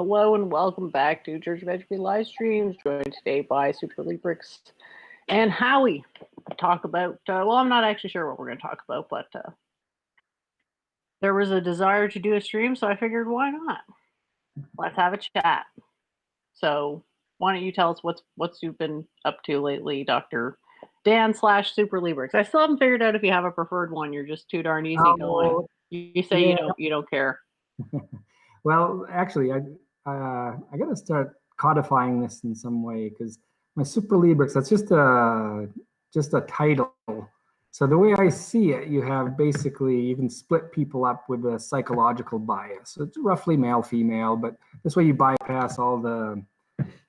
Hello and welcome back to Church of Entropy live streams, joined today by Supra, Librix, and Howie. Talk about, well, I'm not actually sure what we're going to talk about, but there was a desire to do a stream, so I figured why not? Let's have a chat. So why don't you tell us what's you've been up to lately, Dr. Dan / Supra Librix. I still haven't figured out if you have a preferred one. You're just too darn easy going. You say you don't care. Well, actually, I got to start codifying this in some way, because my Supra Librix, that's just a title. So the way I see it, you have basically, you can split people up with a psychological bias. So it's roughly male, female, but this way you bypass all the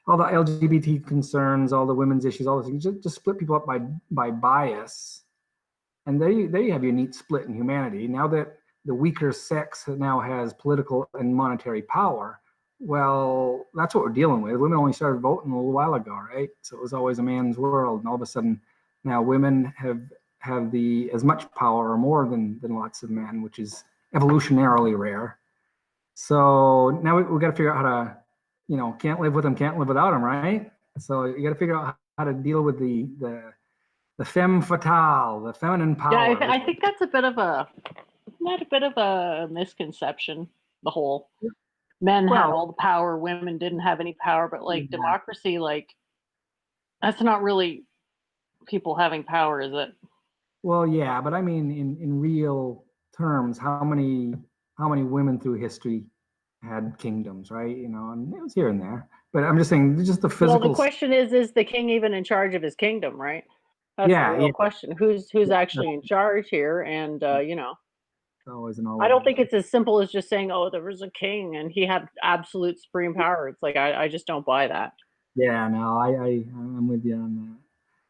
LGBT concerns, all the women's issues, all those things. Just split people up by bias, and there you have your neat split in humanity. Now that the weaker sex now has political and monetary power, well, that's what we're dealing with. Women only started voting a little while ago, right? So it was always a man's world, and all of a sudden now women have as much power or more than lots of men, which is evolutionarily rare. So now we got to figure out how to, can't live with them, can't live without them, right? So you got to figure out how to deal with the femme fatale, the feminine power. Yeah, I think that's a bit of a misconception. The whole men had all the power, women didn't have any power, but like democracy, like that's not really people having power, is it? Well, yeah, but I mean, in real terms, how many women through history had kingdoms, right? And it was here and there. But I'm just saying, just the physical. Well, the question is the king even in charge of his kingdom, right? That's the real question. Who's actually in charge here? And always I don't think it's as simple as just saying, oh, there was a king and he had absolute supreme power. It's like I just don't buy that. Yeah, no, I'm with you on that.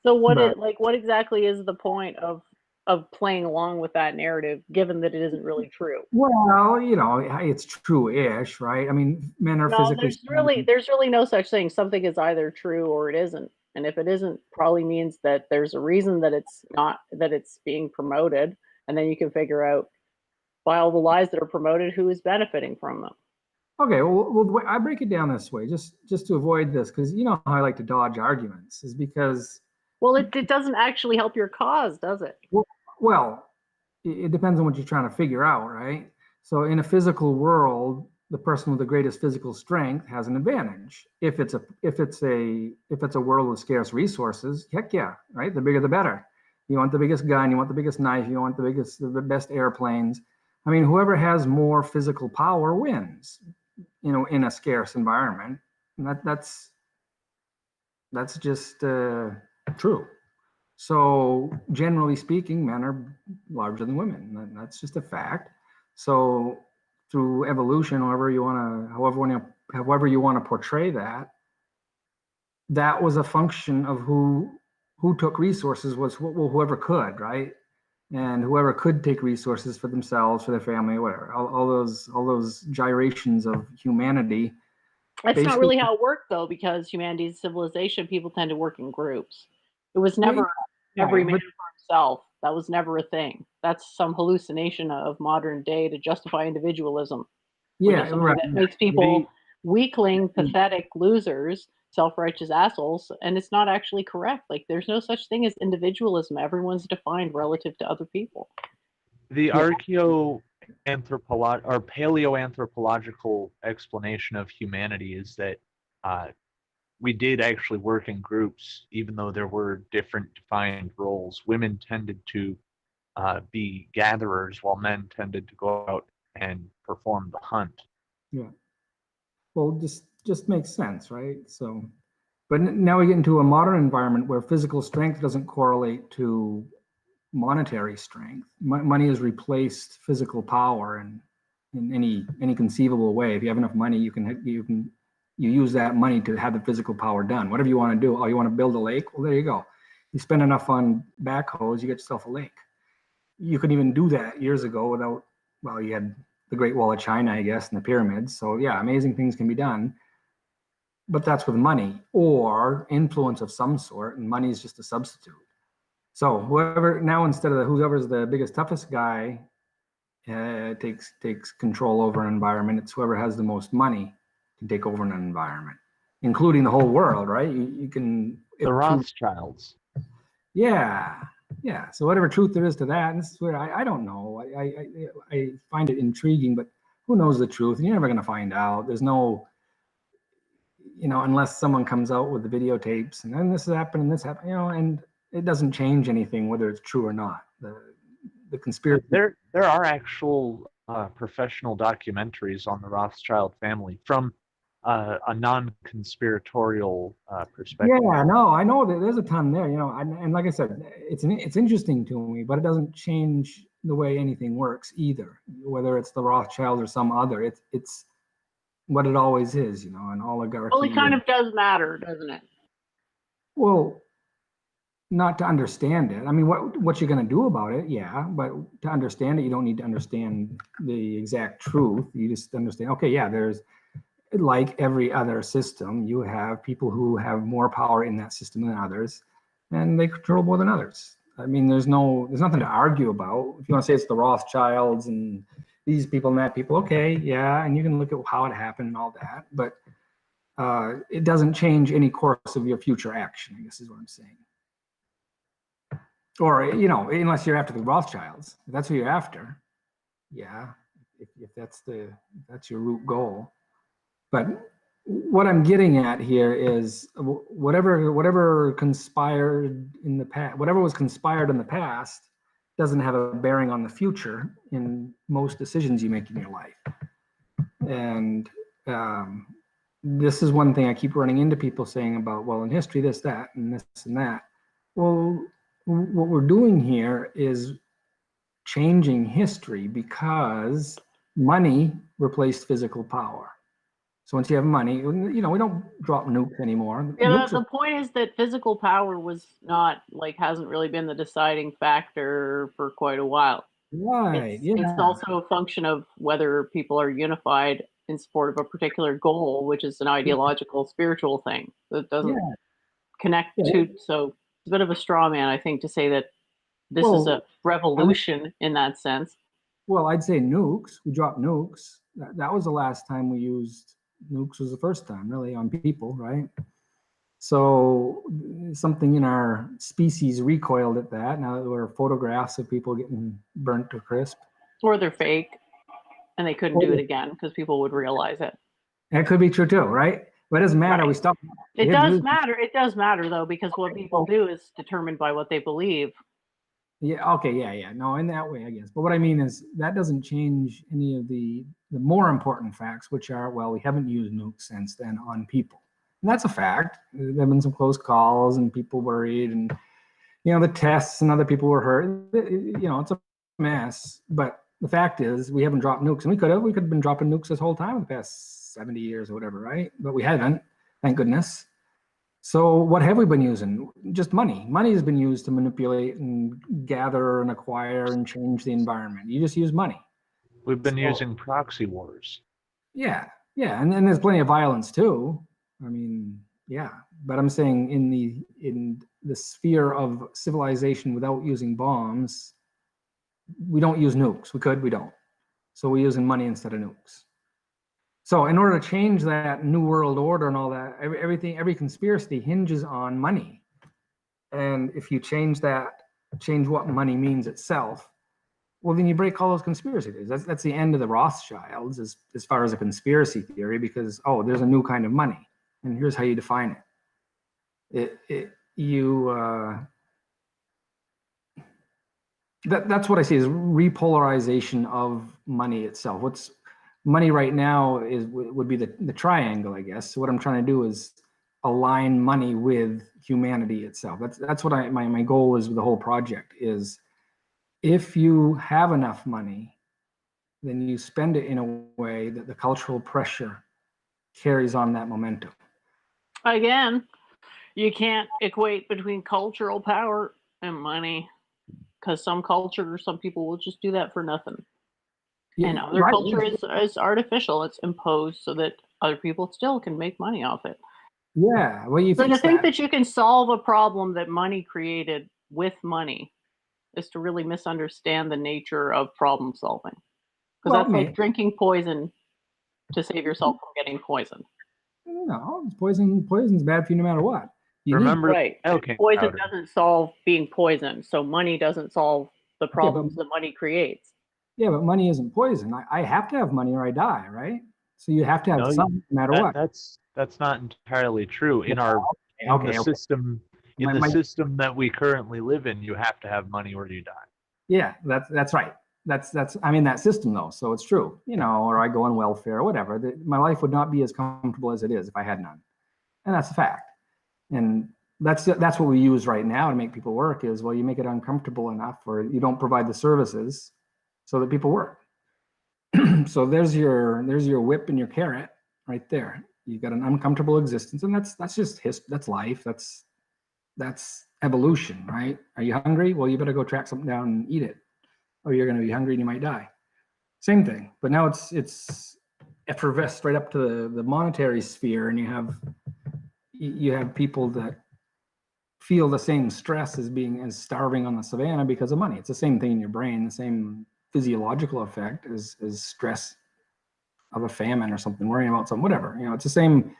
So what exactly is the point of playing along with that narrative, given that it isn't really true? Well, it's true-ish, right? I mean, men are physically. There's really no such thing. Something is either true or it isn't. And if it isn't, probably means that there's a reason that it's not, that it's being promoted. And then you can figure out, by all the lies that are promoted, who is benefiting from them. Okay, well, I break it down this way, just to avoid this, because you know how I like to dodge arguments, is because. Well, it doesn't actually help your cause, does it? Well, it depends on what you're trying to figure out, right? So in a physical world, the person with the greatest physical strength has an advantage. If it's a world with scarce resources, heck yeah, right? The bigger the better. You want the biggest gun, you want the biggest knife, you want the best airplanes. I mean, whoever has more physical power wins, in a scarce environment. And that's just true. So generally speaking, men are larger than women. That's just a fact. So through evolution, however you want to portray that was a function of who took resources, was whoever could, right? And whoever could take resources for themselves, for their family, whatever. All those gyrations of humanity. That's not really how it worked, though, because humanity's civilization, people tend to work in groups. It was never every man for himself. That was never a thing. That's some hallucination of modern day to justify individualism. Yeah, right. That makes people weakling, pathetic losers, self-righteous assholes, and it's not actually correct. Like, there's no such thing as individualism. Everyone's defined relative to other people. The paleoanthropological explanation of humanity is that we did actually work in groups, even though there were different defined roles. Women tended to be gatherers, while men tended to go out and perform the hunt. Yeah. Well, just makes sense, right? So, but now we get into a modern environment where physical strength doesn't correlate to monetary strength. Money has replaced physical power in any conceivable way. If you have enough money, you use that money to have the physical power done. Whatever you want to do. Oh, you want to build a lake? Well, there you go. You spend enough on backhoes, you get yourself a lake. You couldn't even do that years ago without, well, you had the Great Wall of China, I guess, and the pyramids. So yeah, amazing things can be done. But that's with money or influence of some sort, and money is just a substitute. So whoever's the biggest, toughest guy takes control over an environment. It's whoever has the most money can take over an environment, including the whole world, right? You can. The Rothschilds. Yeah. So whatever truth there is to that, and this is where I don't know. I find it intriguing, but who knows the truth? And you're never going to find out. There's no, unless someone comes out with the videotapes and then this happened and this happened, and it doesn't change anything whether it's true or not. The conspiracy. There are actual professional documentaries on the Rothschild family from a non-conspiratorial perspective. Yeah, no, I know that there's a ton there, and like I said, it's interesting to me, but it doesn't change the way anything works either, whether it's the Rothschilds or some other. It's what it always is, an oligarchy. Well, it kind of does matter, doesn't it? Well, not to understand it. I mean, what you're going to do about it, yeah, but to understand it, you don't need to understand the exact truth. You just understand, okay, yeah, there's, like every other system, you have people who have more power in that system than others, and they control more than others. I mean, there's nothing to argue about. If you want to say it's the Rothschilds and these people and that people, okay, yeah, and you can look at how it happened and all that, but it doesn't change any course of your future action, I guess is what I'm saying. Or, unless you're after the Rothschilds, if that's who you're after, yeah, if that's your root goal. But what I'm getting at here is whatever conspired in the past, whatever was conspired in the past doesn't have a bearing on the future in most decisions you make in your life. And this is one thing I keep running into people saying about, well, in history, this, that, and this and that. Well, what we're doing here is changing history because money replaced physical power. So once you have money, we don't drop nukes anymore. Yeah, the point is that physical power hasn't really been the deciding factor for quite a while. Right. It's also a function of whether people are unified in support of a particular goal, which is an ideological, spiritual thing that doesn't connect to. So it's a bit of a straw man, I think, to say that this is a revolution in that sense. Well, I'd say nukes. We dropped nukes. That was the last time we used nukes. Was the first time really on people, right? So something in our species recoiled at that. Now there were photographs of people getting burnt to crisp. Or they're fake and they couldn't do it again because people would realize it. That could be true too, right? But it doesn't matter. Right. We stopped. It does matter. It does matter though, because what people do is determined by what they believe. Yeah. Okay. Yeah. No, in that way, I guess. But what I mean is that doesn't change any of the more important facts, which are, well, we haven't used nukes since then on people. And that's a fact. There have been some close calls and people worried, and the tests and other people were hurt. It's a mess. But the fact is, we haven't dropped nukes, and we could have been dropping nukes this whole time in the past 70 years or whatever, right? But we haven't, thank goodness. So what have we been using? Just money. Money has been used to manipulate and gather and acquire and change the environment. You just use money. We've been using proxy wars. Yeah. And there's plenty of violence too. I mean, yeah. But I'm saying in the sphere of civilization without using bombs, we don't use nukes. We don't. So we're using money instead of nukes. So in order to change that new world order and all that, every conspiracy hinges on money. And if you change what money means itself, well, then you break all those conspiracy theories. That's the end of the Rothschilds as far as a conspiracy theory, because, there's a new kind of money. And here's how you define it. That's what I see as repolarization of money itself. Money right now would be the triangle, I guess. So what I'm trying to do is align money with humanity itself. That's what my goal is with the whole project is, if you have enough money, then you spend it in a way that the cultural pressure carries on that momentum. Again, you can't equate between cultural power and money, because some people will just do that for nothing. And other culture is artificial. It's imposed so that other people still can make money off it. Yeah. Well, so to think that you can solve a problem that money created with money is to really misunderstand the nature of problem solving. Because that's like drinking poison to save yourself from getting poisoned. No, poison's bad for you no matter what. You Remember, Right. alkane Poison powder. doesn't solve being poisoned, so money doesn't solve the problems that money creates. Yeah, but money isn't poison. I have to have money or I die, right? So you have to have No, some no matter what. That's not entirely true. In Okay. the system system that we currently live in, you have to have money or you die. Yeah, that's right. That's I'm in that system though, so it's true. Or I go on welfare or whatever. My life would not be as comfortable as it is if I had none, and that's a fact. And that's what we use right now to make people work is, well, you make it uncomfortable enough, or you don't provide the services so that people work. So there's your whip and your carrot right there. You've got an uncomfortable existence, and that's just that's life. That's evolution, right? Are you hungry? Well, you better go track something down and eat it, or you're going to be hungry and you might die. Same thing, but now it's effervesced right up to the monetary sphere, and you have people that feel the same stress as starving on the savannah because of money. It's the same thing in your brain, the same physiological effect as stress of a famine or something, worrying about something, whatever. It's the same.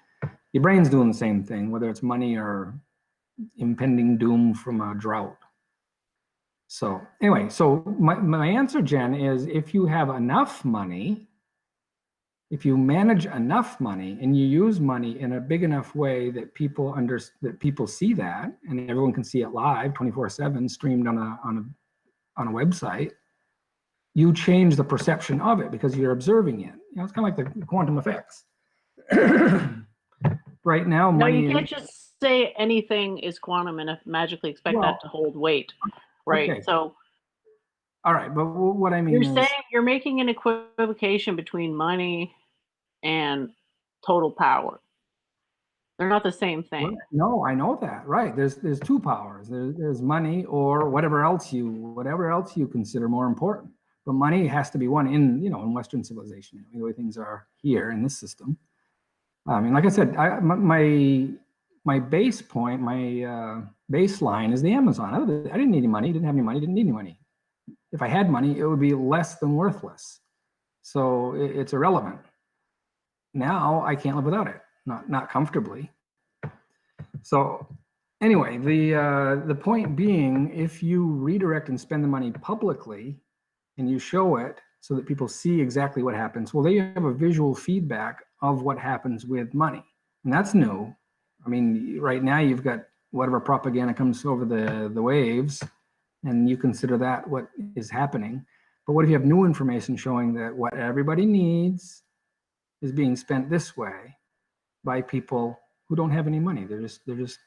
Your brain's doing the same thing, whether it's money or impending doom from a drought. So anyway, so my answer, Jen, is if you have enough money, if you manage enough money and you use money in a big enough way that people see that, and everyone can see it live 24/7 streamed on a website, you change the perception of it because you're observing it. It's kind of like the quantum effects. Right now, money. No, you can't just say anything is quantum and magically expect that to hold weight, right? Okay. So. All right, but what I mean is you're making an equivocation between money and total power. They're not the same thing. Well, no, I know that. Right. There's two powers. There's money or whatever else you consider more important. But money has to be one in Western civilization, the way things are here in this system. I mean, like I said, my base point, my baseline is the Amazon. I didn't need any money. Didn't have any money. Didn't need any money. If I had money, it would be less than worthless. So it's irrelevant. Now I can't live without it, not comfortably. So anyway, the point being, if you redirect and spend the money publicly and you show it so that people see exactly what happens, well, they have a visual feedback of what happens with money. And that's new. I mean, right now you've got whatever propaganda comes over the waves, and you consider that what is happening. But what if you have new information showing that what everybody needs is being spent this way by people who don't have any money? They're just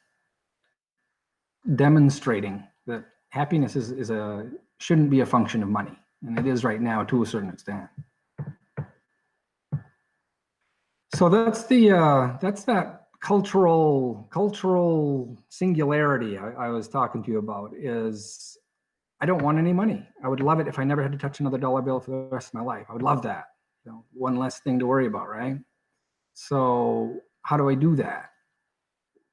demonstrating that happiness shouldn't be a function of money, and it is right now to a certain extent. So that's that cultural singularity I was talking to you about. Is I don't want any money. I would love it if I never had to touch another dollar bill for the rest of my life. I would love that. One less thing to worry about, right? So how do I do that?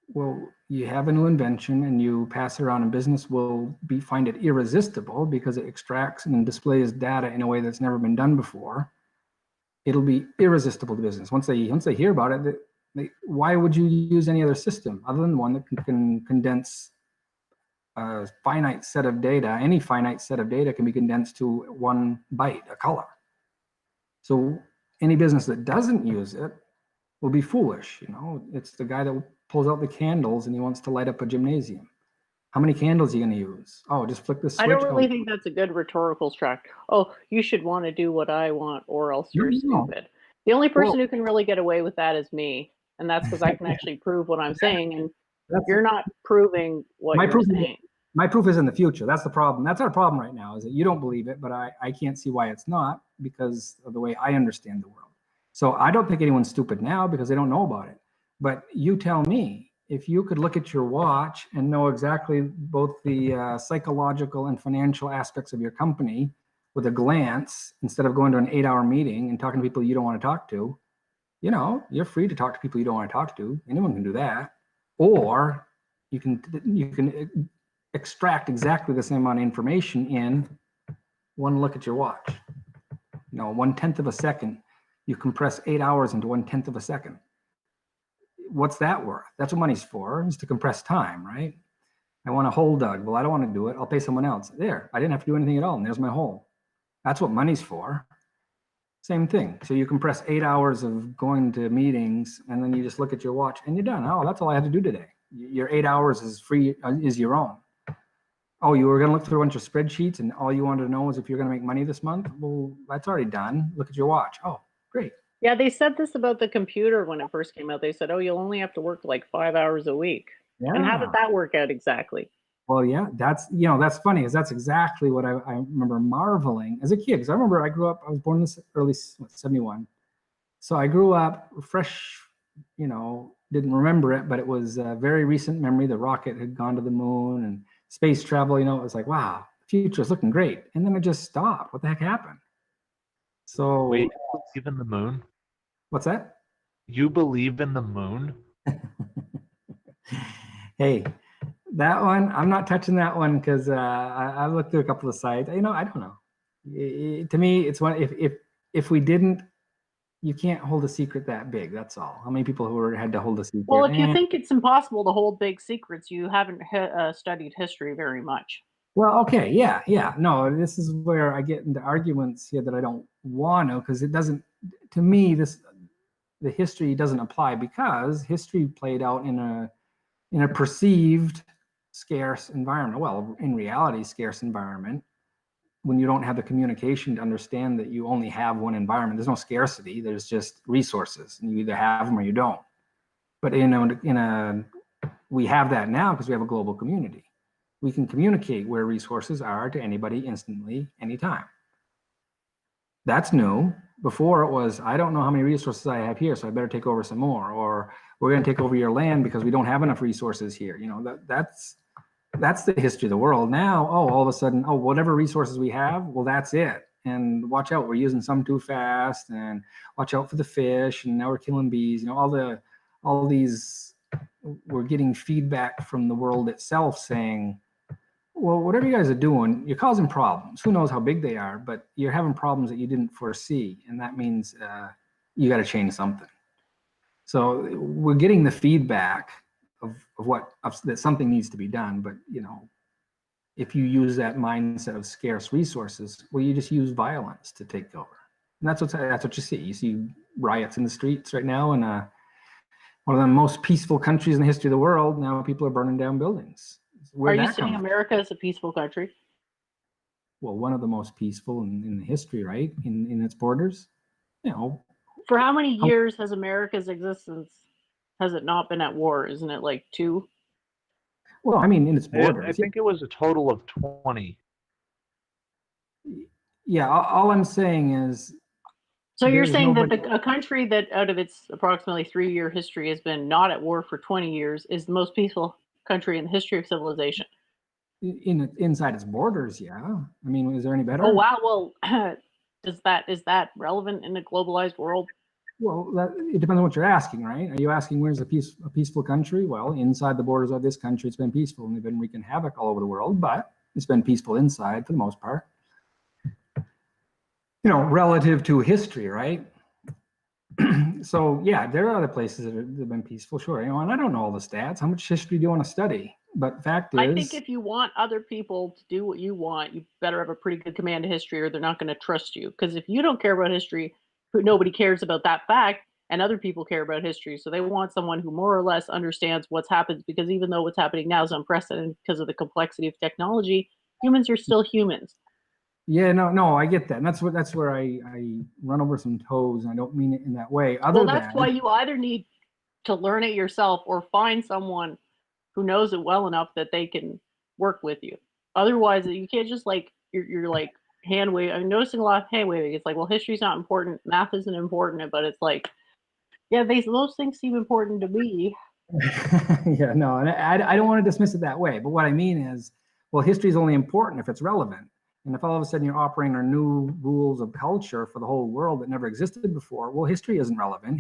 Well, you have a new invention and you pass it around, and business will find it irresistible because it extracts and displays data in a way that's never been done before. It'll be irresistible to business. Once they hear about it, why would you use any other system other than one that can condense a finite set of data? Any finite set of data can be condensed to one byte, a color. So any business that doesn't use it will be foolish. It's the guy that pulls out the candles and he wants to light up a gymnasium. How many candles are you going to use? Oh, just flick the switch. I don't really think that's a good rhetorical strategy. Oh, you should want to do what I want or else you're stupid. The only person who can really get away with that is me. And that's because I can actually prove what I'm saying. And you're not proving what you're saying. My proof is in the future. That's the problem. That's our problem right now, is that you don't believe it, but I can't see why it's not because of the way I understand the world. So I don't think anyone's stupid now because they don't know about it. But you tell me, if you could look at your watch and know exactly both the psychological and financial aspects of your company with a glance, instead of going to an 8-hour meeting and talking to people you don't want to talk to, you're free to talk to people you don't want to talk to. Anyone can do that. Or you can extract exactly the same amount of information in one look at your watch. 1/10 of a second. You compress 8 hours into 1/10 of a second. What's that worth? That's what money's for, is to compress time, right? I want a hole dug. Well, I don't want to do it. I'll pay someone else. There, I didn't have to do anything at all, and there's my hole. That's what money's for. Same thing. So you compress 8 hours of going to meetings, and then you just look at your watch, and you're done. Oh, that's all I had to do today. Your 8 hours is free, is your own. Oh, you were going to look through a bunch of spreadsheets, and all you wanted to know is if you're going to make money this month? Well, that's already done. Look at your watch. Oh, great. Yeah, they said this about the computer when it first came out. They said, oh, you'll only have to work like 5 hours a week. Yeah. And how did that work out exactly? Well, yeah, that's, that's funny, because that's exactly what I remember marveling as a kid. Because I remember I was born in the early 71. So I grew up fresh, didn't remember it, but it was a very recent memory. The rocket had gone to the moon and space travel, it was like, wow, the future is looking great. And then it just stopped. What the heck happened? So wait, you believe in the moon? What's that? You believe in the moon? Hey, that one, I'm not touching that one because I looked through a couple of sites. I don't know. To me, it's one, if we didn't, you can't hold a secret that big. That's all. How many people had to hold a secret? Well, if you think it's impossible to hold big secrets, you haven't studied history very much. Well, okay, yeah. No, this is where I get into arguments here that I don't want to, because it doesn't, to me, the history doesn't apply, because history played out in a perceived scarce environment. Well, in reality, scarce environment, when you don't have the communication to understand that you only have one environment. There's no scarcity, there's just resources, and you either have them or you don't. But we have that now because we have a global community. We can communicate where resources are to anybody instantly, anytime. That's new. Before it was, I don't know how many resources I have here, so I better take over some more, or we're going to take over your land because we don't have enough resources here. That's the history of the world. Now, all of a sudden, whatever resources we have, well, that's it. And watch out, we're using some too fast, and watch out for the fish, and now we're killing bees. All these, we're getting feedback from the world itself saying, well, whatever you guys are doing, you're causing problems. Who knows how big they are, but you're having problems that you didn't foresee. And that means you got to change something. So we're getting the feedback of that something needs to be done. But, if you use that mindset of scarce resources, well, you just use violence to take over. And that's what you see. You see riots in the streets right now in one of the most peaceful countries in the history of the world. Now people are burning down buildings. Are you saying America is a peaceful country? Well, one of the most peaceful in the history, right? In its borders. For how many years has America's existence, has it not been at war? Isn't it like 2? Well, I mean, in its borders. I think it was a total of 20. Yeah, all I'm saying is. So you're saying that a country that out of its approximately 3-year history has been not at war for 20 years is the most peaceful country in the history of civilization? Inside its borders, yeah. I mean, is there any better? Oh, wow. Well, is that relevant in a globalized world? Well, it depends on what you're asking, right? Are you asking where's a peaceful country? Well, inside the borders of this country, it's been peaceful, and they've been wreaking havoc all over the world, but it's been peaceful inside for the most part. Relative to history, right? So, yeah, there are other places that have been peaceful, sure. And I don't know all the stats. How much history do you want to study? But fact is, I think if you want other people to do what you want, you better have a pretty good command of history, or they're not going to trust you. Because if you don't care about history, nobody cares about that fact, and other people care about history. So they want someone who more or less understands what's happened, because even though what's happening now is unprecedented because of the complexity of technology, humans are still humans. Yeah, no, I get that. And that's where I run over some toes, and I don't mean it in that way. That's why you either need to learn it yourself or find someone who knows it well enough that they can work with you. Otherwise, you can't just you're like hand waving. I'm noticing a lot of hand waving. It's like, well, history's not important, math isn't important, but it's like, yeah, those things seem important to me. Yeah, no, and I don't want to dismiss it that way. But what I mean is, well, history is only important if it's relevant. And if all of a sudden you're operating on new rules of culture for the whole world that never existed before, well, history isn't relevant.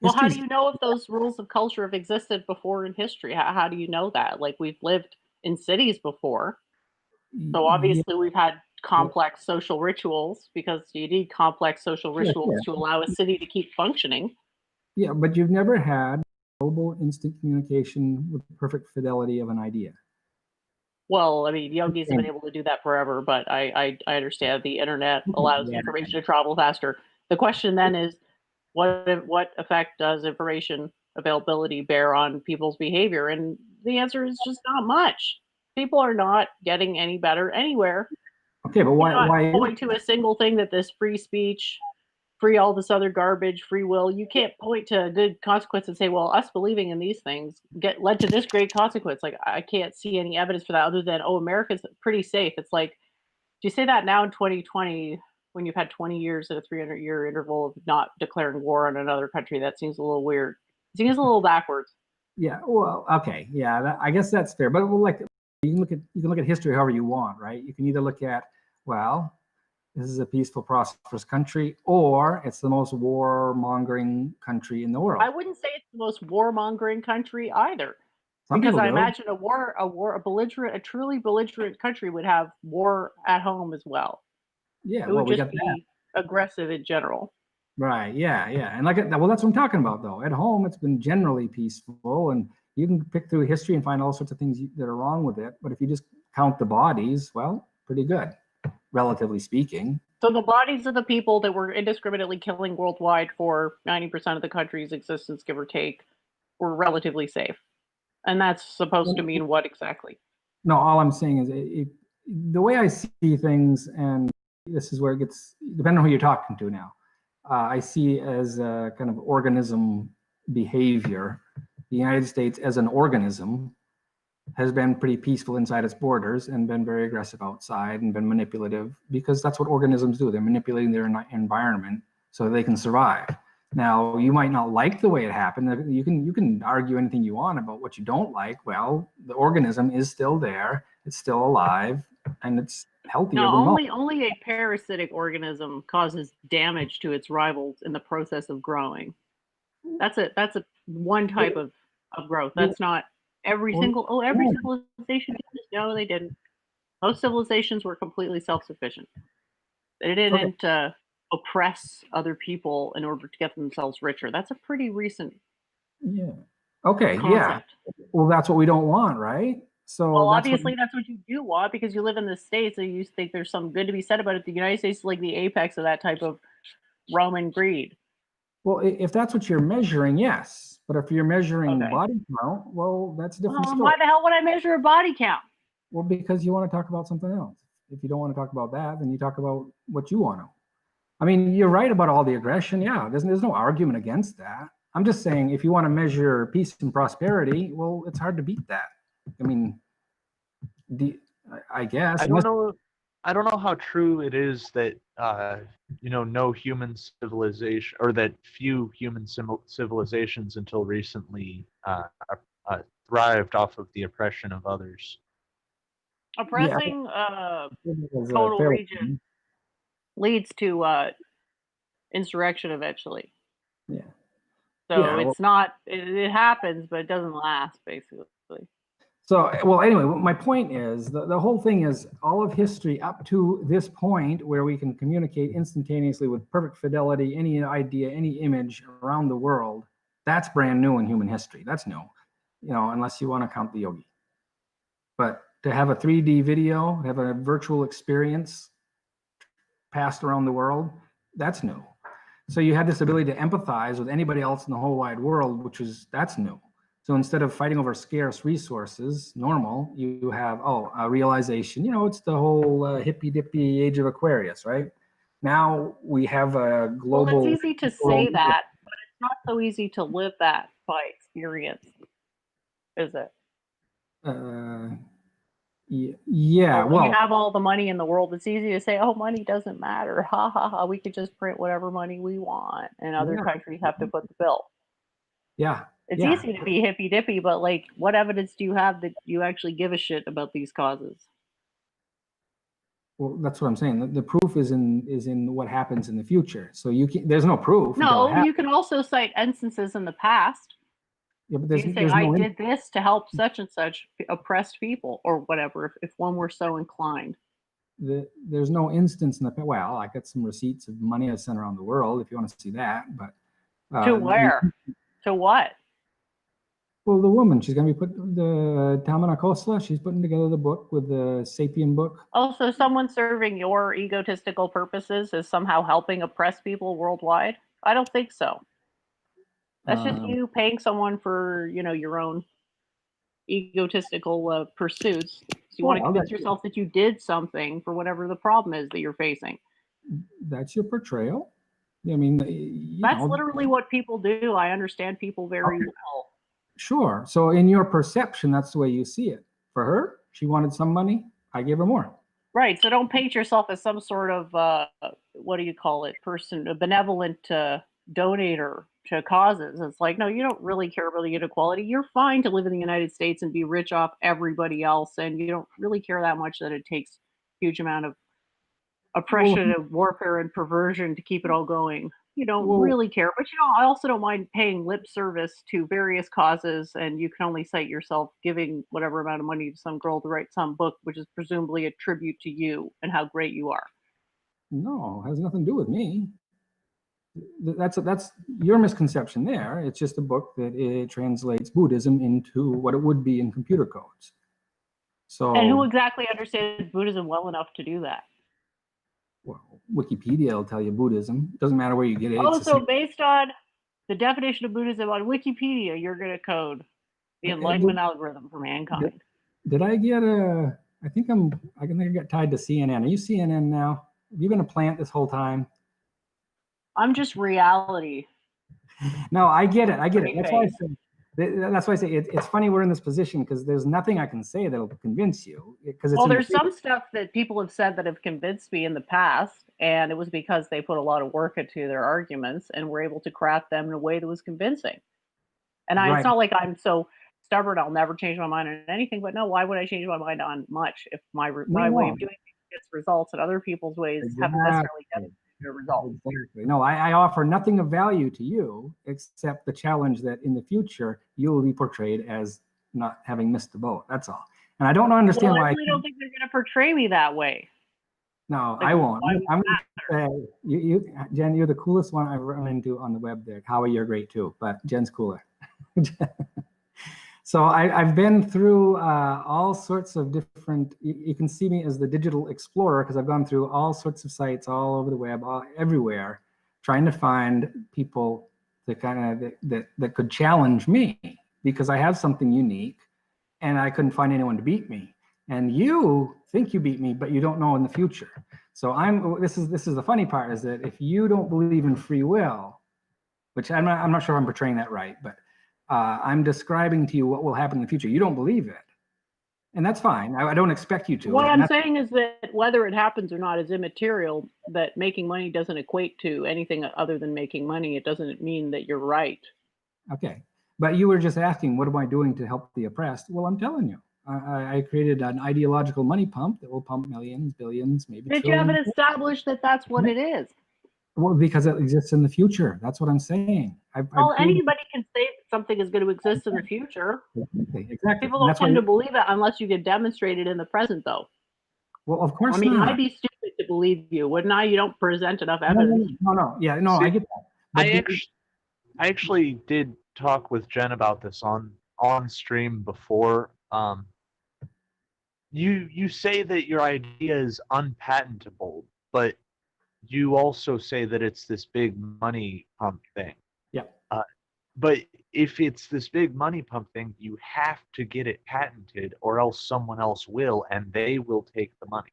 Well, how do you know if those rules of culture have existed before in history? How do you know that? Like, we've lived in cities before. So obviously we've had complex social rituals, because you need complex social rituals yeah. to allow a city to keep functioning. Yeah, but you've never had global instant communication with perfect fidelity of an idea. Well, I mean, yogis have been able to do that forever, but I understand the internet allows Yeah. information to travel faster. The question then is, what effect does information availability bear on people's behavior? And the answer is just not much. People are not getting any better anywhere. Okay, but You why? cannot point to a single thing that this free speech, free all this other garbage, free will. You can't point to a good consequence and say, well, us believing in these things led to this great consequence. Like, I can't see any evidence for that other than, oh, America's pretty safe. It's like, do you say that now in 2020 when you've had 20 years at a 300-year interval of not declaring war on another country? That seems a little weird. It seems a little backwards. Yeah, well, okay, yeah, I guess that's fair. But like, you can look at history however you want, right? You can either look at, well, this is a peaceful, prosperous country, or it's the most war-mongering country in the world. I wouldn't say it's the most war-mongering country either. Some Because people I do. imagine a truly belligerent country would have war at home as well. Yeah, It well, would we just got that. be aggressive in general. Right, yeah, and like, well, that's what I'm talking about, though. At home, it's been generally peaceful, and you can pick through history and find all sorts of things that are wrong with it. But if you just count the bodies, well, pretty good, relatively speaking. So the bodies of the people that were indiscriminately killing worldwide for 90% of the country's existence, give or take, were relatively safe. And that's supposed to mean what exactly? No, all I'm saying is the way I see things, and this is where it gets, depending on who you're talking to now, I see as a kind of organism behavior. The United States as an organism has been pretty peaceful inside its borders and been very aggressive outside and been manipulative, because that's what organisms do. They're manipulating their environment so they can survive. Now, you might not like the way it happened. You can argue anything you want about what you don't like. Well, the organism is still there. It's still alive, and it's healthier No, than most. only a parasitic organism causes damage to its rivals in the process of growing. That's a one type of growth. That's not every civilization did this. No, they didn't. Most civilizations were completely self-sufficient. They didn't oppress other people in order to get themselves richer. That's a pretty recent Okay, concept. Well, that's what we don't want, right? So well, obviously that's what you do want, because you live in the States and you think there's some good to be said about it. The United States is like the apex of that type of Roman greed. Well, if that's what you're measuring, yes. But if you're measuring body count, well, that's a different story. Why the hell would I measure a body count? Well, because you want to talk about something else. If you don't want to talk about that, then you talk about what you want to. I mean, you're right about all the aggression. Yeah, there's no argument against that. I'm just saying, if you want to measure peace and prosperity, well, it's hard to beat that. I mean, I guess. I don't know how true it is that no human civilization, or that few human civilizations until recently thrived off of the oppression of others. Oppressing total region leads to insurrection eventually. Yeah. So it's not, it happens, but it doesn't last, basically. So, well, anyway, my point is, the whole thing is all of history up to this point where we can communicate instantaneously with perfect fidelity, any idea, any image around the world, that's brand new in human history. That's new, unless you want to count the yogi. But to have a 3D video, have a virtual experience passed around the world, that's new. So you had this ability to empathize with anybody else in the whole wide world, that's new. So instead of fighting over scarce resources, normal, you have, a realization, it's the whole hippy-dippy age of Aquarius, right? Now we have a global... Well, it's easy to say that, but it's not so easy to live that by experience, is it? Yeah, when you have all the money in the world, it's easy to say, oh, money doesn't matter. Ha, ha, ha. We could just print whatever money we want, and other countries have to foot the bill. Yeah. It's easy to be hippy-dippy, but what evidence do you have that you actually give a shit about these causes? Well, that's what I'm saying. The proof is in what happens in the future. So there's no proof. No, you can also cite instances in the past. Yeah, but you say, I did this to help such and such oppressed people, or whatever, if one were so inclined. there's no instance in the, well, I got some receipts of money I sent around the world if you want to see that, but. To where? To what? Well, the woman, she's going to be putting the Tamana Khosla, she's putting together the book with the Sapien book. Also, someone serving your egotistical purposes is somehow helping oppress people worldwide? I don't think so. That's just you paying someone for, your own egotistical pursuits. So you want to convince yourself that you did something for whatever the problem is that you're facing. That's your portrayal. I mean, that's literally what people do. I understand people very well. Sure. So in your perception, that's the way you see it. For her, she wanted some money. I gave her more. Right. So don't paint yourself as some sort of, person, a benevolent donator to causes. It's like, no, you don't really care about the inequality. You're fine to live in the United States and be rich off everybody else. And you don't really care that much that it takes a huge amount of oppression and warfare and perversion to keep it all going. You don't really care. But, I also don't mind paying lip service to various causes. And you can only cite yourself giving whatever amount of money to some girl to write some book, which is presumably a tribute to you and how great you are. No, it has nothing to do with me. That's your misconception there. It's just a book that it translates Buddhism into what it would be in computer codes. So, and who exactly understands Buddhism well enough to do that? Well, Wikipedia will tell you Buddhism. It doesn't matter where you get it. Oh, so based on the definition of Buddhism on Wikipedia, you're going to code the Enlightenment algorithm for mankind. Did I get I think I got tied to CNN. Are you CNN now? Have you been a plant this whole time? I'm just reality. No, I get it. That's why I say it's funny we're in this position because there's nothing I can say that'll convince you. There's some stuff that people have said that have convinced me in the past, and it was because they put a lot of work into their arguments and were able to craft them in a way that was convincing. And it's not like I'm so stubborn I'll never change my mind on anything, but no, why would I change my mind on much if my way of doing things gets results and other people's ways haven't necessarily demonstrated a result? Exactly. No, I offer nothing of value to you except the challenge that in the future you will be portrayed as not having missed the boat. That's all. And I don't understand why. I really don't think they're going to portray me that way. No, I won't. I'm going to say, Jen, you're the coolest one I've run into on the web there. Howie, you're great too, but Jen's cooler. So I've been through all sorts of different, you can see me as the digital explorer because I've gone through all sorts of sites all over the web, everywhere, trying to find people that that could challenge me because I have something unique and I couldn't find anyone to beat me. And you think you beat me, but you don't know in the future. So this is the funny part is that if you don't believe in free will, which I'm not sure I'm portraying that right, but I'm describing to you what will happen in the future. You don't believe it. And that's fine. I don't expect you to. What I'm saying is that whether it happens or not is immaterial, that making money doesn't equate to anything other than making money. It doesn't mean that you're right. Okay. But you were just asking, what am I doing to help the oppressed? Well, I'm telling you. I created an ideological money pump that will pump millions, billions, maybe trillions. But you haven't established that that's what it is. Well, because it exists in the future. That's what I'm saying. Anybody can say that something is going to exist in the future. Exactly. People don't tend to believe it unless you can demonstrate it in the present, though. Well, of course not. I'd be stupid to believe you, wouldn't I? You don't present enough evidence. No. Yeah, no, I get that. I actually did talk with Jen about this on stream before. You say that your idea is unpatentable, but you also say that it's this big money pump thing. Yeah. But if it's this big money pump thing, you have to get it patented or else someone else will, and they will take the money.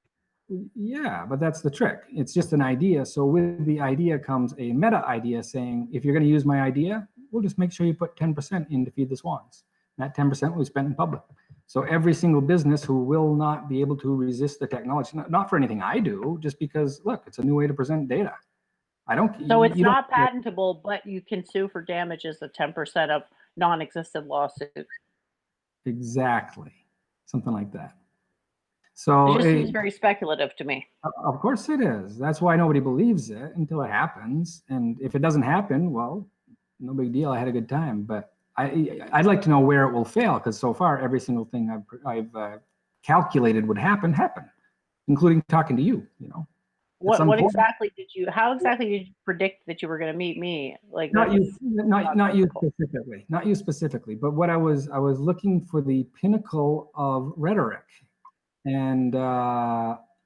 Yeah, but that's the trick. It's just an idea. So with the idea comes a meta idea saying, if you're going to use my idea, we'll just make sure you put 10% in to feed the swans. And that 10% will be spent in public. So every single business who will not be able to resist the technology, not for anything I do, just because, look, it's a new way to present data. So it's not patentable, but you can sue for damages of 10% of non-existent lawsuits. Exactly. Something like that. So it just seems very speculative to me. Of course it is. That's why nobody believes it until it happens. And if it doesn't happen, well, no big deal. I had a good time. But I'd like to know where it will fail, because so far every single thing I've calculated would happen happened. including talking to you, you know. What some what point- exactly did you? How exactly did you predict that you were going to meet me? Like Not that's you, not you specifically, not you specifically, but what I was looking for the pinnacle of rhetoric, and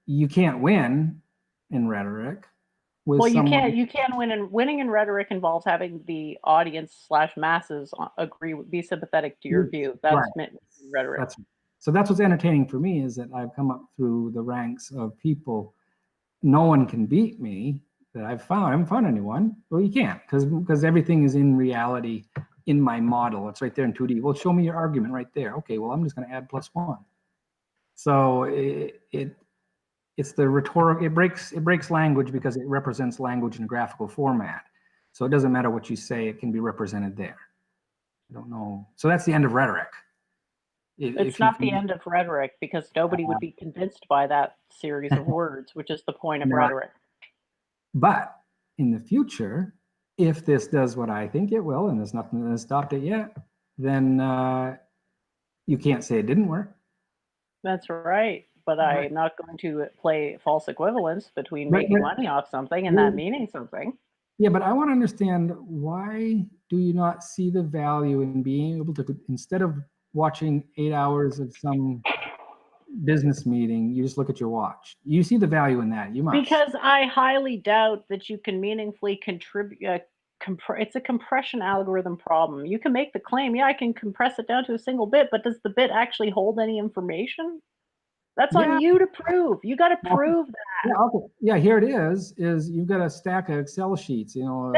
you can't win in rhetoric with well, you someone. can't win, and winning in rhetoric involves having the audience slash masses agree, be sympathetic to your view. That's Right. meant in rhetoric. So that's what's entertaining for me, is that I've come up through the ranks of people. No one can beat me that I've found. I haven't found anyone. Well, you can't, because everything is in reality in my model. It's right there in 2D. Well, show me your argument right there. Okay, well, I'm just going to add +1. So it's the rhetoric. It breaks language because it represents language in a graphical format. So it doesn't matter what you say; it can be represented there. I don't know. So that's the end of rhetoric. It's not the end of rhetoric, because nobody would be convinced by that series of words, which is the point of rhetoric. But in the future, if this does what I think it will, and there's nothing that has stopped it yet, then you can't say it didn't work. That's right. But I'm not going to play false equivalence between making money off something and that meaning something. Yeah, but I want to understand, why do you not see the value in being able to, instead of watching 8 hours of some business meeting, you just look at your watch? You see the value in that. You must. Because I highly doubt that you can meaningfully contribute. It's a compression algorithm problem. You can make the claim, yeah, I can compress it down to a single bit, but does the bit actually hold any information? That's on you to prove. You got to prove that. Yeah, okay. Yeah, here it is you've got a stack of Excel sheets, you know.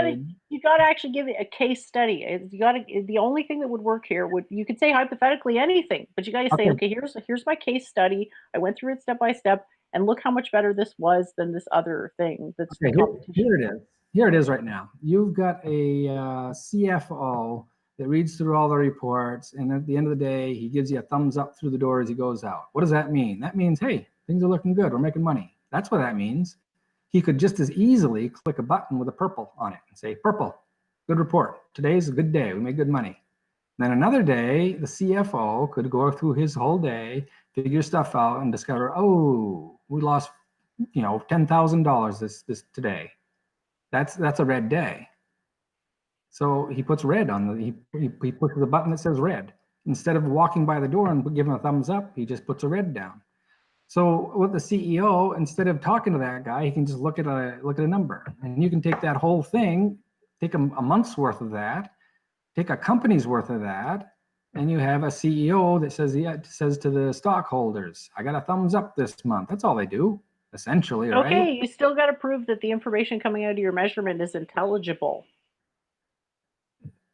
You got to actually give it a case study. You got to. The only thing that would work here would, you could say hypothetically anything, but you got to say, okay, here's my case study. I went through it step by step, and look how much better this was than this other thing. That's the competition. Here it is. Here it is right now. You've got a CFO that reads through all the reports, and at the end of the day, he gives you a thumbs up through the door as he goes out. What does that mean? That means, hey, things are looking good. We're making money. That's what that means. He could just as easily click a button with a purple on it and say, purple, good report. Today's a good day. We made good money. And then another day, the CFO could go through his whole day, figure stuff out, and discover, oh, we lost, you know, $10,000 this today. That's a red day. So he puts red on the, he pushes a button that says red. Instead of walking by the door and giving a thumbs up, he just puts a red down. So with the CEO, instead of talking to that guy, he can just look at a number, and you can take that whole thing, take a month's worth of that, take a company's worth of that, and you have a CEO that says to the stockholders, I got a thumbs up this month. That's all they do, essentially, right? Okay, you still got to prove that the information coming out of your measurement is intelligible.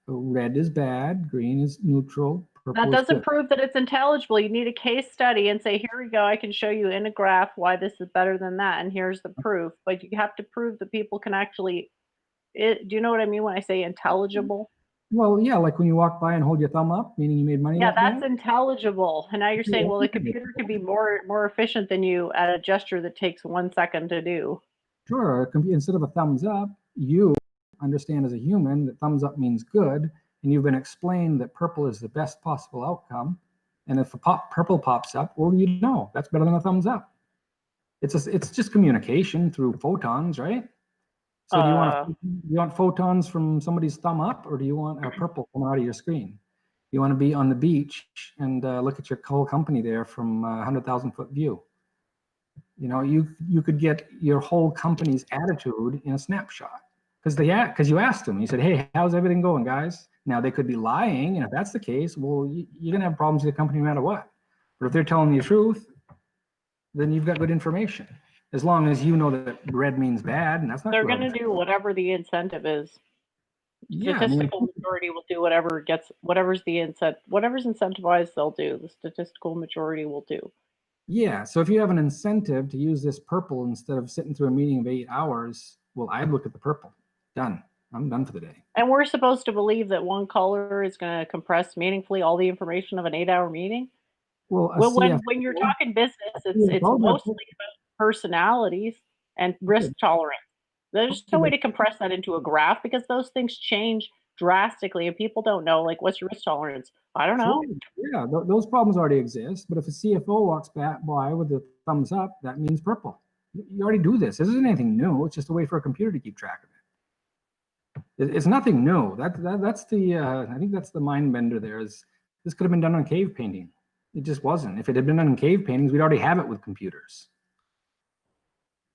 Red is bad, green is neutral. That doesn't prove that it's intelligible. You need a case study and say, here we go, I can show you in a graph why this is better than that, and here's the proof. But you have to prove that people can actually, do you know what I mean when I say intelligible? Well, yeah, like when you walk by and hold your thumb up, meaning you made money. Yeah, that's intelligible. And now you're saying, well, the computer can be more efficient than you at a gesture that takes 1 second to do. Sure, instead of a thumbs up, you understand as a human that thumbs up means good, and you've been explained that purple is the best possible outcome. And if purple pops up, well, you know that's better than a thumbs up. It's just communication through photons, right? So do you want photons from somebody's thumb up, or do you want a purple coming out of your screen? You want to be on the beach and look at your whole company there from a 100,000-foot view. You know, you could get your whole company's attitude in a snapshot, because you asked them. You said, hey, how's everything going, guys? Now, they could be lying, and if that's the case, well, you're going to have problems with the company no matter what. But if they're telling you the truth, then you've got good information. As long as you know that red means bad, and that's not. They're going to do whatever the incentive is. Yeah, statistical majority will do whatever's incentivized, they'll do. The statistical majority will do. Yeah, so if you have an incentive to use this purple instead of sitting through a meeting of 8 hours, well, I'd look at the purple. Done. I'm done for the day. And we're supposed to believe that one color is going to compress meaningfully all the information of an 8-hour meeting? Well, when you're talking business, it's mostly about personalities and risk tolerance. There's no way to compress that into a graph, because those things change drastically, and people don't know, like, what's your risk tolerance? I don't know. Yeah, those problems already exist. But if a CFO walks by with a thumbs up, that means purple. You already do this. This isn't anything new. It's just a way for a computer to keep track of it. It's nothing new. That's the I think that's the mind bender there. Is this could have been done on cave painting? It just wasn't. If it had been done in cave paintings, we'd already have it with computers.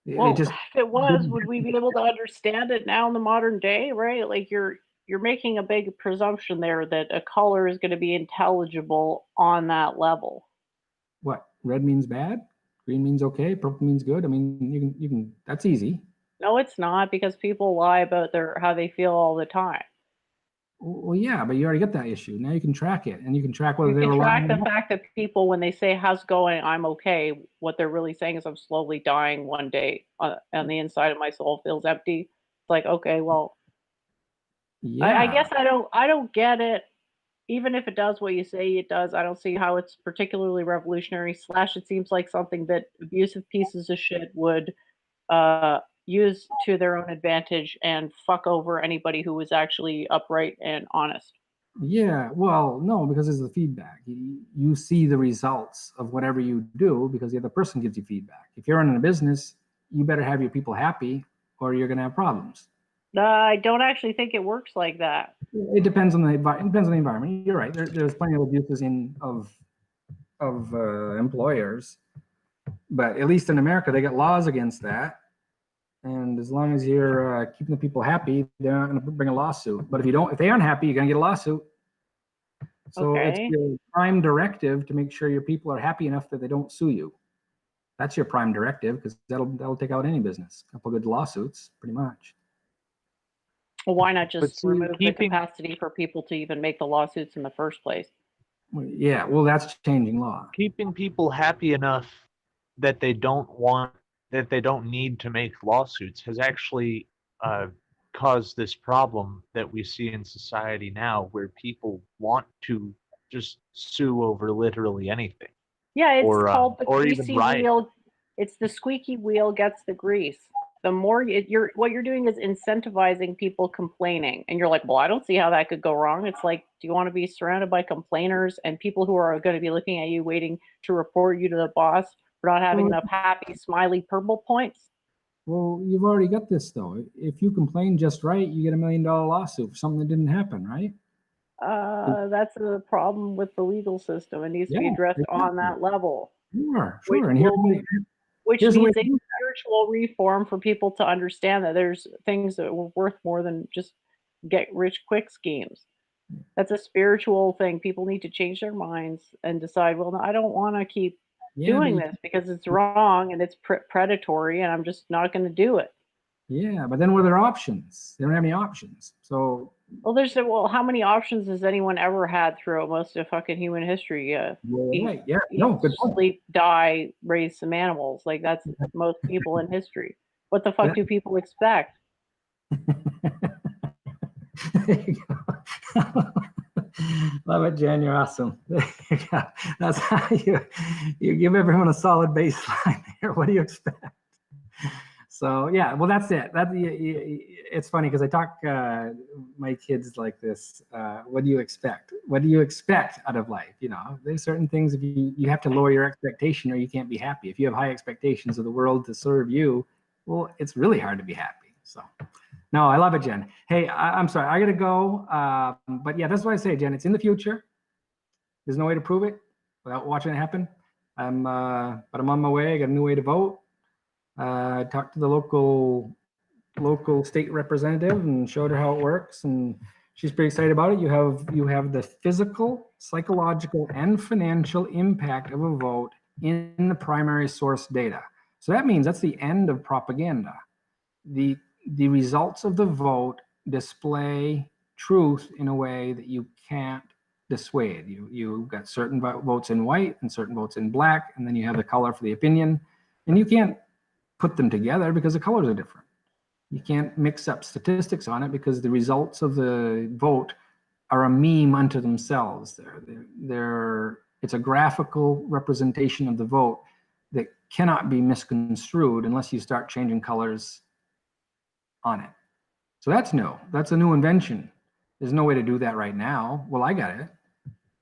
Well, if it was, would we be able to understand it now in the modern day, right? Like you're making a big presumption there that a color is going to be intelligible on that level. What? Red means bad, green means okay, purple means good. I mean, you can that's easy. No, it's not, because people lie about how they feel all the time. Well, yeah, but you already got that issue. Now you can track it, and you can track whether You they were can lying. track the fact that people, when they say "how's it going," I'm okay. What they're really saying is I'm slowly dying one day. On the inside of my soul feels empty. It's like, okay, well, Yeah. I guess I don't get it. Even if it does what you say it does, I don't see how it's particularly revolutionary. Slash, it seems like something that abusive pieces of shit would use to their own advantage and fuck over anybody who was actually upright and honest. Yeah, well, no, because it's the feedback. You see the results of whatever you do because the other person gives you feedback. If you're running a business, you better have your people happy or you're going to have problems. I don't actually think it works like that. It depends on the environment. You're right. There's plenty of abuses of employers, but at least in America, they got laws against that. And as long as you're keeping the people happy, they're not going to bring a lawsuit. But if they aren't happy, you're going to get a lawsuit. So Okay. It's your prime directive to make sure your people are happy enough that they don't sue you. That's your prime directive, because that'll take out any business. A couple good lawsuits, pretty much. Well, why not just see, remove the capacity for people to even make the lawsuits in the first place? Yeah, well, that's changing law. Keeping people happy enough that they don't need to make lawsuits has actually caused this problem that we see in society now, where people want to just sue over literally anything. Yeah, it's called the or even greasy riot. wheel. It's the squeaky wheel gets the grease. The more what you're doing is incentivizing people complaining, and you're like, well, I don't see how that could go wrong. It's like, do you want to be surrounded by complainers and people who are going to be looking at you, waiting to report you to the boss for not having enough happy, smiley purple points? Well, you've already got this, though. If you complain just right, you get $1 million lawsuit for something that didn't happen, right? That's the problem with the legal system. It needs to be Yeah, addressed exactly. on that level. Sure. Which here's means the a spiritual reform for people to understand that there's things that were worth more than just get rich quick schemes. That's a spiritual thing. People need to change their minds and decide, well, no, I don't want to keep doing this because it's wrong and it's predatory, and I'm just not going to do it. Yeah, but then what are their options? They don't have any options. So, well, how many options has anyone ever had throughout most of fucking human history? right, yeah, no, good point. Sleep, die, raise some animals. Like, that's most people in history. What the fuck do people expect? There you go. Love it, Jen. You're awesome. There you go. That's how you give everyone a solid baseline there. What do you expect? So yeah, well, that's it. It's funny because I talk my kids like this. What do you expect? What do you expect out of life? You know, there's certain things. If you have to lower your expectation, or you can't be happy. If you have high expectations of the world to serve you, well, it's really hard to be happy. So, no, I love it, Jen. Hey, I'm sorry, I gotta go. But yeah, that's what I say, Jen. It's in the future. There's no way to prove it without watching it happen. But I'm on my way. I got a new way to vote. Talked to the local state representative and showed her how it works, and she's pretty excited about it. You have the physical, psychological, and financial impact of a vote in the primary source data. So that means that's the end of propaganda. The results of the vote display truth in a way that you can't dissuade. You've got certain votes in white and certain votes in black, and then you have the color for the opinion, and you can't put them together because the colors are different. You can't mix up statistics on it because the results of the vote are a meme unto themselves. It's a graphical representation of the vote that cannot be misconstrued unless you start changing colors on it. So that's new. That's a new invention. There's no way to do that right now. Well, I got it.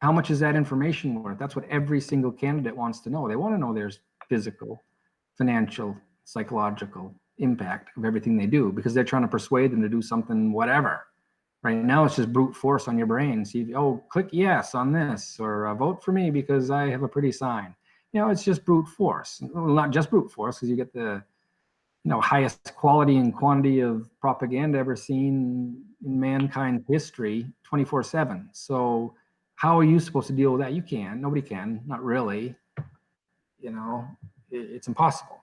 How much is that information worth? That's what every single candidate wants to know. They want to know there's physical, financial, psychological impact of everything they do, because they're trying to persuade them to do something, whatever. Right now, it's just brute force on your brain. See, oh, click yes on this, or vote for me because I have a pretty sign. It's just brute force. Well, not just brute force, because you get the highest quality and quantity of propaganda ever seen in mankind's history, 24/7. So how are you supposed to deal with that? You can't. Nobody can. Not really. It's impossible.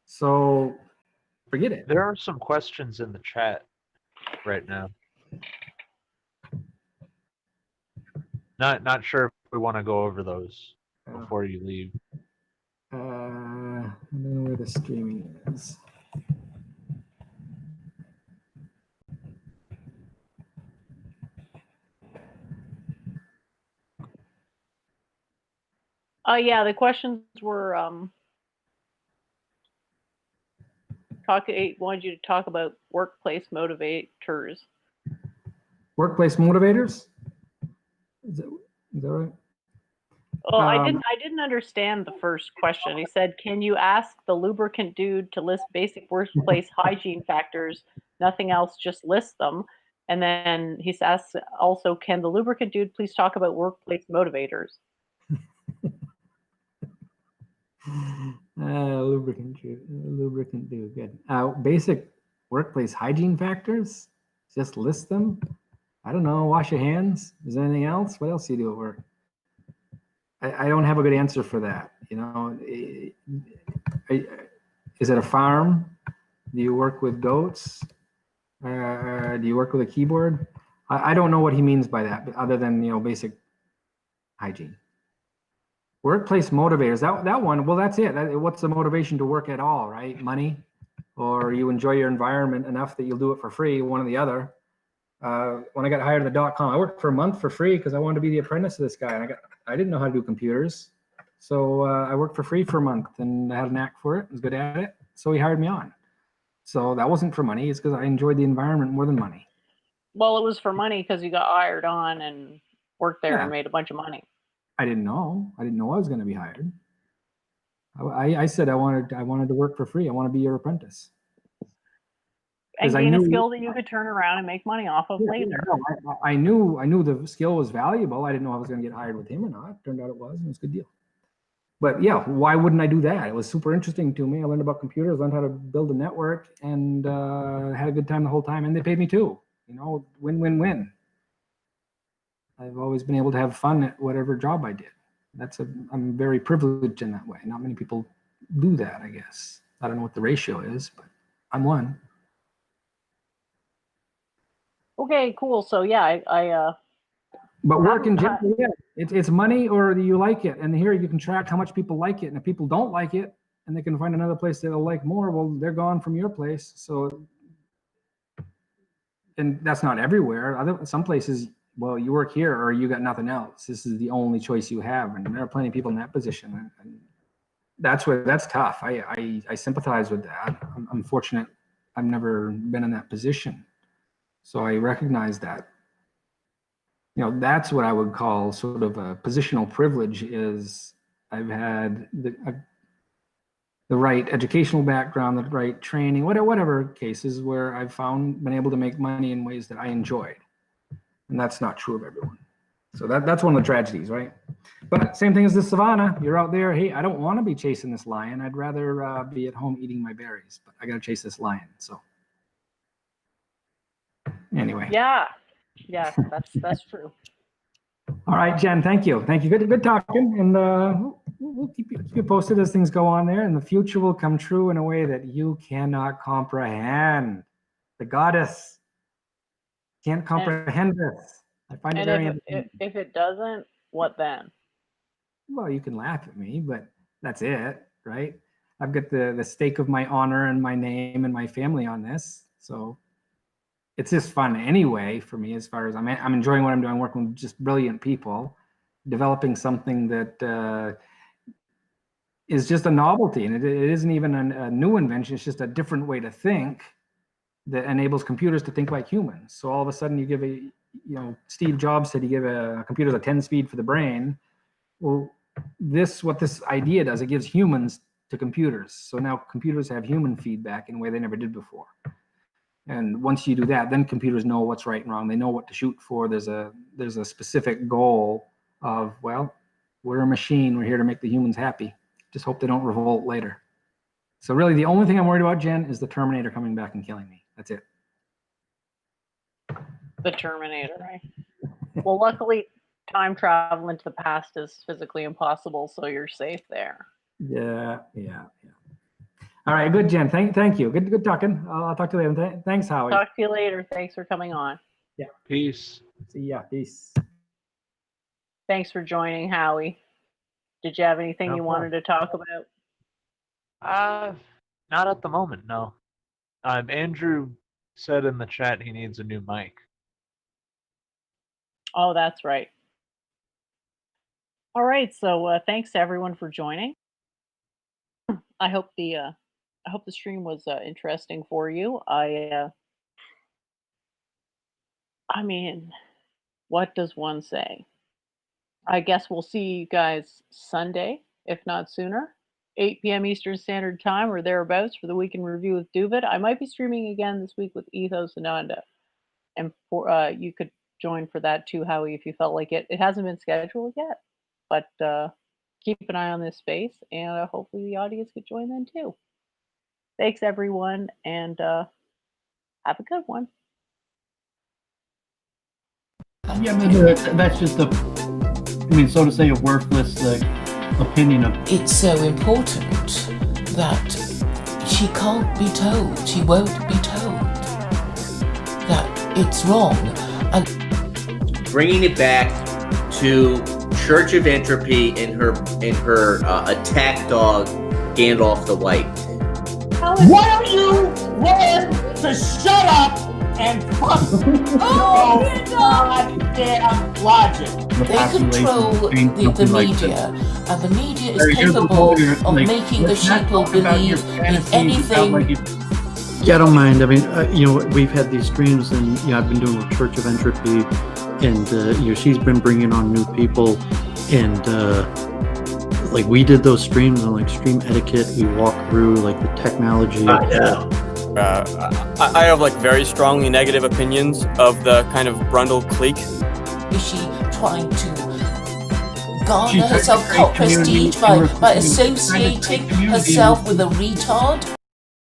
So forget it. There are some questions in the chat right now. Not sure if we want to go over those before you leave. I don't know where the streaming is. Yeah, the questions were wanted you to talk about workplace motivators. Workplace motivators? Is that right? Oh, I didn't understand the first question. He said, "Can you ask the lubricant dude to list basic workplace hygiene factors? Nothing else, just list them." And then he asks also, "Can the lubricant dude please talk about workplace motivators?" Lubricant dude, good. Basic workplace hygiene factors, just list them. I don't know, wash your hands. Is there anything else? What else do you do at work? I don't have a good answer for that. Is it a farm? Do you work with goats? Do you work with a keyboard? I don't know what he means by that, but other than basic hygiene. Workplace motivators. That one. Well, that's it. What's the motivation to work at all, right? Money, or you enjoy your environment enough that you'll do it for free. One or the other. When I got hired at the .com, I worked for a month for free because I wanted to be the apprentice of this guy. And I didn't know how to do computers. So I worked for free for a month and I had a knack for it. I was good at it. So he hired me on. So that wasn't for money. It's because I enjoyed the environment more than money. Well, it was for money because you got hired on and worked there and made a bunch of money. I didn't know. I didn't know I was going to be hired. I said I wanted to work for free. I want to be your apprentice. And gain a skill that you could turn around and make money off of later. No, I knew the skill was valuable. I didn't know I was going to get hired with him or not. Turned out it was, and it was a good deal. But yeah, why wouldn't I do that? It was super interesting to me. I learned about computers, learned how to build a network, and had a good time the whole time. And they paid me too. Win-win-win. I've always been able to have fun at whatever job I did. I'm very privileged in that way. Not many people do that, I guess. I don't know what the ratio is, but I'm one. Okay, cool. So yeah, But work in general, yeah, it's money or you like it. And here you can track how much people like it. And if people don't like it and they can find another place that they'll like more, well, they're gone from your place. So, and that's not everywhere. Some places, well, you work here or you got nothing else. This is the only choice you have. And there are plenty of people in that position. And that's tough. I sympathize with that. I'm fortunate I've never been in that position. So I recognize that. That's what I would call sort of a positional privilege. Is I've had the right educational background, the right training, whatever cases where I've been able to make money in ways that I enjoyed. And that's not true of everyone. So that's one of the tragedies, right? But same thing as the savannah. You're out there, hey, I don't want to be chasing this lion. I'd rather be at home eating my berries, but I got to chase this lion. So anyway. Yeah, that's true. All right, Jen, thank you. Good talking. And we'll keep you posted as things go on there. And the future will come true in a way that you cannot comprehend. The goddess can't comprehend this. I find it very interesting. If it doesn't, what then? Well, you can laugh at me, but that's it, right? I've got the stake of my honor and my name and my family on this. So it's just fun anyway for me, as far as I'm enjoying what I'm doing, working with just brilliant people, developing something that is just a novelty. And it isn't even a new invention. It's just a different way to think that enables computers to think like humans. So all of a sudden you give Steve Jobs said you give a computer a 10 speed for the brain. Well, what this idea does, it gives humans to computers. So now computers have human feedback in a way they never did before. And once you do that, then computers know what's right and wrong. They know what to shoot for. There's a specific goal of, well, we're a machine. We're here to make the humans happy. Just hope they don't revolt later. So really, the only thing I'm worried about, Jen, is the Terminator coming back and killing me. That's it. The Terminator, right? Well, luckily, time travel into the past is physically impossible, so you're safe there. Yeah. All right, good, Jen. Thank you. Good talking. I'll talk to you later. Thanks, Howie. Talk to you later. Thanks for coming on. Yeah. Peace. See ya. Peace. Thanks for joining, Howie. Did you have anything No you problem. wanted to talk about? Not at the moment, no. Andrew said in the chat he needs a new mic. Oh, that's right. All right, so thanks to everyone for joining. I hope the stream was interesting for you. I mean, what does one say? I guess we'll see you guys Sunday, if not sooner, 8 p.m. Eastern Standard Time or thereabouts for the Week in Review with Duvid. I might be streaming again this week with Ethos Ananda, and you could join for that too, Howie, if you felt like it. It hasn't been scheduled yet, but keep an eye on this space, and hopefully the audience could join then too. Thanks, everyone, and have a good one. Yeah, but that's just so to say, a worthless opinion of. It's so important that she can't be told, she won't be told that it's wrong. And bringing it back to Church of Entropy and her attack dog Gandalf the White. Why don't you learn to shut up and fuck your goddamn logic? They control the media, and the media is capable of making the sheeple believe in anything. Yeah, I don't mind. I mean, we've had these streams, and I've been doing with Church of Entropy, and she's been bringing on new people, and like we did those streams on like stream etiquette. We walked through like the technology. I have like very strongly negative opinions of the kind of Brundle clique. Is she trying to garner herself cult prestige by associating herself with a retard?